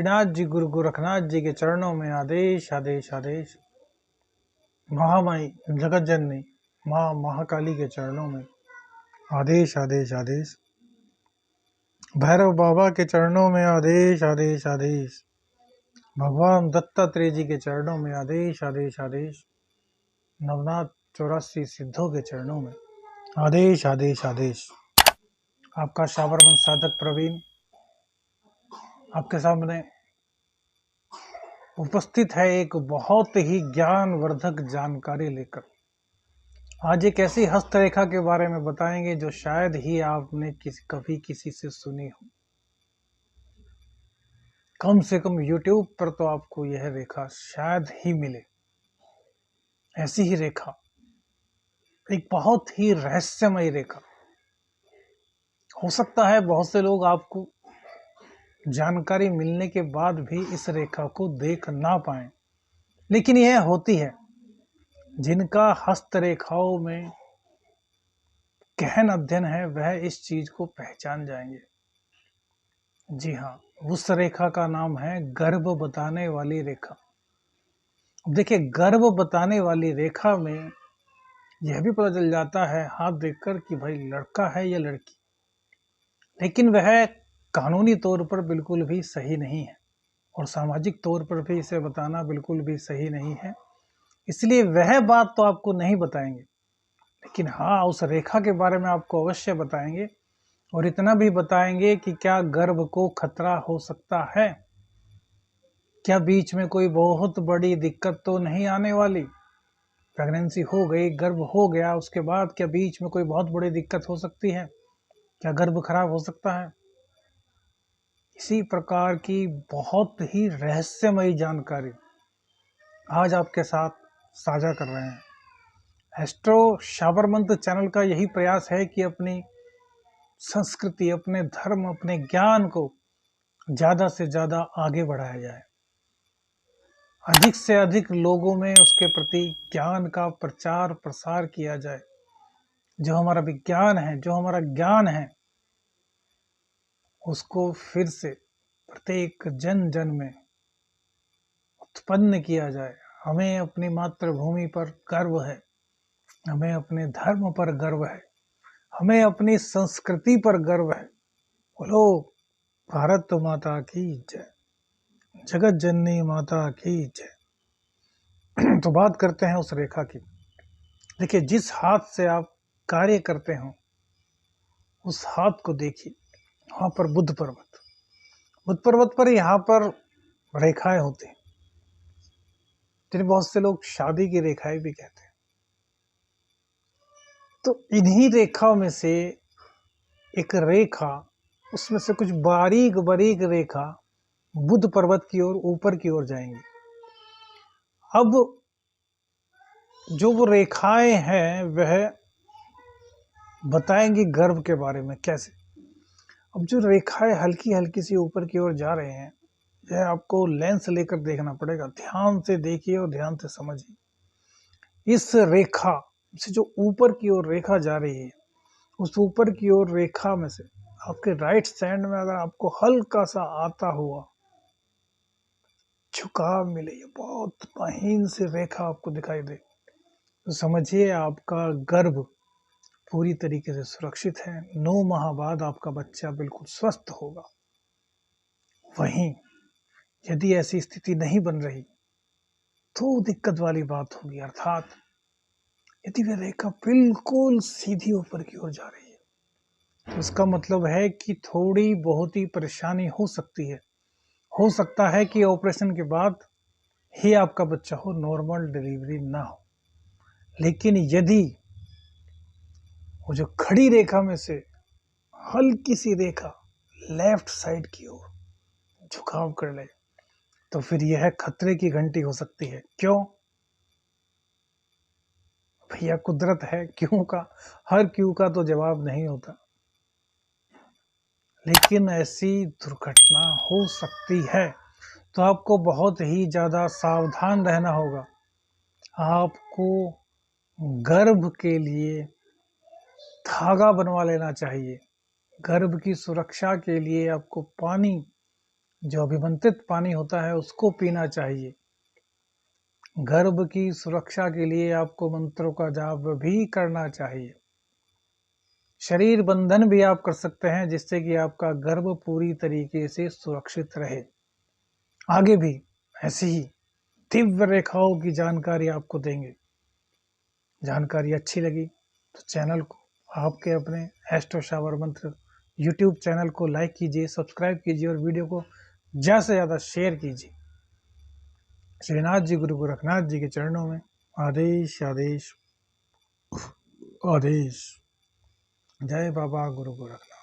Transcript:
बद्रीनाथ जी गुरु गोरखनाथ जी के चरणों में आदेश आदेश आदेश। महामाई जगत जननी माँ महाकाली के चरणों में आदेश आदेश आदेश। भैरव बाबा के चरणों में आदेश आदेश आदेश। भगवान दत्तात्रेय जी के चरणों में आदेश आदेश आदेश। नवनाथ 84 सिद्धों के चरणों में आदेश आदेश आदेश। आपका साबरमत साधक प्रवीण आपके सामने उपस्थित है एक बहुत ही ज्ञानवर्धक जानकारी लेकर। आज एक ऐसी हस्तरेखा के बारे में बताएंगे जो शायद ही आपने कभी किसी से सुनी हो। कम से कम YouTube पर तो आपको यह रेखा शायद ही मिले। ऐसी ही रेखा, एक बहुत ही रहस्यमय रेखा। हो सकता है बहुत से लोग आपको जानकारी मिलने के बाद भी इस रेखा को देख ना पाए, लेकिन यह होती है। जिनका हस्तरेखाओं में गहन अध्ययन है वह इस चीज को पहचान जाएंगे। जी हाँ, उस रेखा का नाम है गर्भ बताने वाली रेखा। देखिए, गर्भ बताने वाली रेखा में यह भी पता चल जाता है हाथ देखकर कि भाई लड़का है या लड़की, लेकिन वह कानूनी तौर पर बिल्कुल भी सही नहीं है और सामाजिक तौर पर भी इसे बताना बिल्कुल भी सही नहीं है। इसलिए वह बात तो आपको नहीं बताएंगे, लेकिन हाँ, उस रेखा के बारे में आपको अवश्य बताएंगे। और इतना भी बताएंगे कि क्या गर्भ को खतरा हो सकता है, क्या बीच में कोई बहुत बड़ी दिक्कत तो नहीं आने वाली। प्रेगनेंसी हो गई, गर्भ हो गया, उसके बाद क्या बीच में कोई बहुत बड़ी दिक्कत हो सकती है, क्या गर्भ खराब हो सकता है। इसी प्रकार की बहुत ही रहस्यमयी जानकारी आज आपके साथ साझा कर रहे हैं। एस्ट्रो साबरमत चैनल का यही प्रयास है कि अपनी संस्कृति, अपने धर्म, अपने ज्ञान को ज्यादा से ज्यादा आगे बढ़ाया जाए, अधिक से अधिक लोगों में उसके प्रति ज्ञान का प्रचार प्रसार किया जाए। जो हमारा विज्ञान है, जो हमारा ज्ञान है, उसको फिर से प्रत्येक जन जन में उत्पन्न किया जाए। हमें अपनी मातृभूमि पर गर्व है, हमें अपने धर्म पर गर्व है, हमें अपनी संस्कृति पर गर्व है। बोलो भारत माता की जय, जगत जननी माता की जय। तो बात करते हैं उस रेखा की। देखिए, जिस हाथ से आप कार्य करते हो उस हाथ को देखिए। वहां पर बुद्ध पर्वत पर यहाँ पर रेखाएं होती हैं, जिन्हें बहुत से लोग शादी की रेखाएं भी कहते हैं। तो इन्हीं रेखाओं में से एक रेखा, उसमें से कुछ बारीक बारीक रेखा बुद्ध पर्वत की ओर ऊपर की ओर जाएंगी। अब जो वो रेखाएं हैं वह बताएंगी गर्भ के बारे में कैसे। अब जो रेखाएं हल्की हल्की सी ऊपर की ओर जा रहे हैं, यह आपको लेंस लेकर देखना पड़ेगा। ध्यान से देखिए और ध्यान से समझिए। इस रेखा से जो ऊपर की ओर रेखा जा रही है, उस ऊपर की ओर रेखा में से आपके राइट साइड में अगर आपको हल्का सा आता हुआ झुकाव मिले, बहुत महीन सी रेखा आपको दिखाई दे, तो समझिए आपका गर्भ पूरी तरीके से सुरक्षित है। 9 माह बाद आपका बच्चा बिल्कुल स्वस्थ होगा। वहीं यदि ऐसी स्थिति नहीं बन रही तो दिक्कत वाली बात होगी। अर्थात यदि वह रेखा बिल्कुल सीधी ऊपर की ओर जा रही है, तो इसका मतलब है कि थोड़ी बहुत ही परेशानी हो सकती है। हो सकता है कि ऑपरेशन के बाद ही आपका बच्चा हो, नॉर्मल डिलीवरी ना हो। लेकिन यदि वो जो खड़ी रेखा में से हल्की सी रेखा लेफ्ट साइड की ओर झुकाव कर ले, तो फिर यह खतरे की घंटी हो सकती है। क्यों भैया? कुदरत है, क्यों का हर क्यों का तो जवाब नहीं होता, लेकिन ऐसी दुर्घटना हो सकती है। तो आपको बहुत ही ज्यादा सावधान रहना होगा। आपको गर्भ के लिए धागा बनवा लेना चाहिए। गर्भ की सुरक्षा के लिए आपको पानी जो अभिमंत्रित पानी होता है उसको पीना चाहिए। गर्भ की सुरक्षा के लिए आपको मंत्रों का जाप भी करना चाहिए। शरीर बंधन भी आप कर सकते हैं जिससे कि आपका गर्भ पूरी तरीके से सुरक्षित रहे। आगे भी ऐसी ही दिव्य रेखाओं की जानकारी आपको देंगे। जानकारी अच्छी लगी तो चैनल को आपके अपने एस्ट्रो शावर मंत्र यूट्यूब चैनल को लाइक कीजिए, सब्सक्राइब कीजिए और वीडियो को ज़्यादा से ज़्यादा शेयर कीजिए। श्रीनाथ जी गुरु गोरखनाथ जी के चरणों में आदेश आदेश आदेश। जय बाबा गुरु गोरखनाथ।